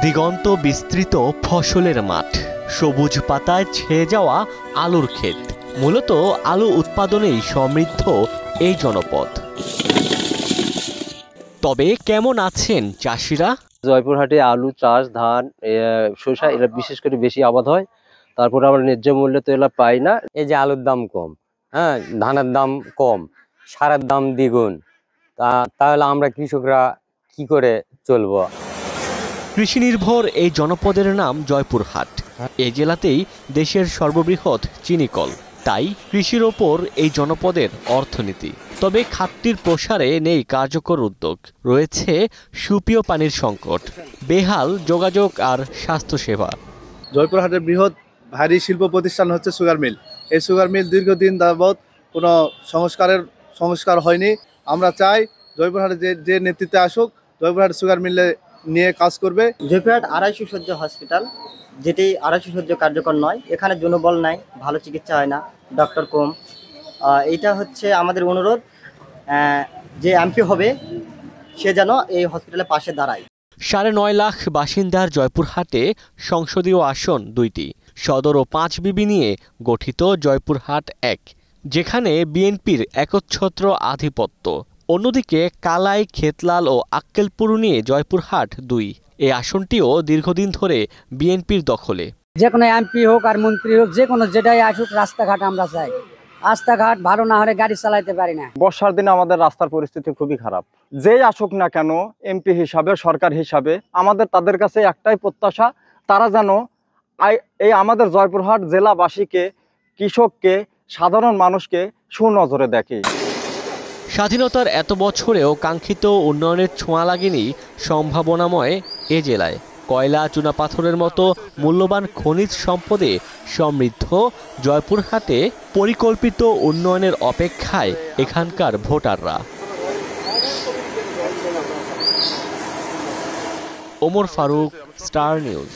দিগন্ত বিস্তৃত ফসলের মাঠ, সবুজ পাতায় ছেয়ে যাওয়া আলুর ক্ষেত। মূলত আলু উৎপাদনেই সমৃদ্ধ এই জনপদ। তবে কেমন আছেন চাষিরা? জয়পুরহাটে আলু চাষ, ধান, শসা এরা বিশেষ করে বেশি আবাদ হয়। তারপরে আমরা ন্যায্য মূল্যে তো এগুলো পাই না। এই যে আলুর দাম কম, হ্যাঁ, ধানের দাম কম, সারের দাম দ্বিগুণ, তাহলে আমরা কৃষকরা কি করে চলবো? কৃষি নির্ভর এই জনপদের নাম জয়পুরহাট। এই জেলাতেই দেশের সর্ববৃহৎ চিনিকল, তাই কৃষির ওপর এই জনপদের অর্থনীতি। তবে খাতটির প্রসারে নেই কার্যকর উদ্যোগ, রয়েছে সুপেয় পানির সংকট, বেহাল যোগাযোগ আর স্বাস্থ্যসেবা। জয়পুরহাটের বৃহৎ ভারী শিল্প প্রতিষ্ঠান হচ্ছে সুগার মিল। এই সুগার মিল দীর্ঘদিন যাবৎ কোনো সংস্কার হয়নি। আমরা চাই জয়পুরহাটে যে নেতৃত্বে আসুক, জয়পুরহাট সুগার মিলে নিয়ে কাজ করবে। জয়পুরহাট 250 শয্য হসপিটাল, যেটি 250 শয্য কার্যকর নয়। এখানে জনবল নাই, ভালো চিকিৎসা হয় না, ডক্টর কম। এইটা হচ্ছে আমাদের অনুরোধ, যে এমপি হবে সে যেন এই হসপিটালের পাশে দাঁড়ায়। 9.5 লাখ বাসিন্দার জয়পুরহাটে সংসদীয় আসন 2টি, সদর ও 5 বিবি নিয়ে গঠিত জয়পুরহাট 1, যেখানে বিএনপির একচ্ছত্র আধিপত্য। অন্যদিকে কালাই, খেতলাল ও আক্কেলপুর নিয়ে জয়পুরহাট 2। এই আসনটিও দীর্ঘদিন ধরে বিএনপির দখলে। যে কোনো এমপি হোক আর মন্ত্রী হোক, যে কোনো যেটাই আসুক, রাস্তাঘাট আমরা চাই। রাস্তাঘাট ভালো না হলে গাড়ি চালাইতে পারি না। বর্ষার দিনে আমাদের রাস্তার পরিস্থিতি খুবই খারাপ। যেই আসুক না কেন এমপি হিসাবে, সরকার হিসাবে, আমাদের তাদের কাছে একটাই প্রত্যাশা, তারা যেন এই আমাদের জয়পুরহাট জেলাবাসীকে, কৃষককে, সাধারণ মানুষকে সুনজরে দেখে। স্বাধীনতার এত বছরেও কাঙ্ক্ষিত উন্নয়নের ছোঁয়া লাগেনি সম্ভাবনাময় এ জেলায়। কয়লা, চুনাপাথরের মতো মূল্যবান খনিজ সম্পদে সমৃদ্ধ জয়পুরহাটে পরিকল্পিত উন্নয়নের অপেক্ষায় এখানকার ভোটাররা। Omar Faruk, Star news.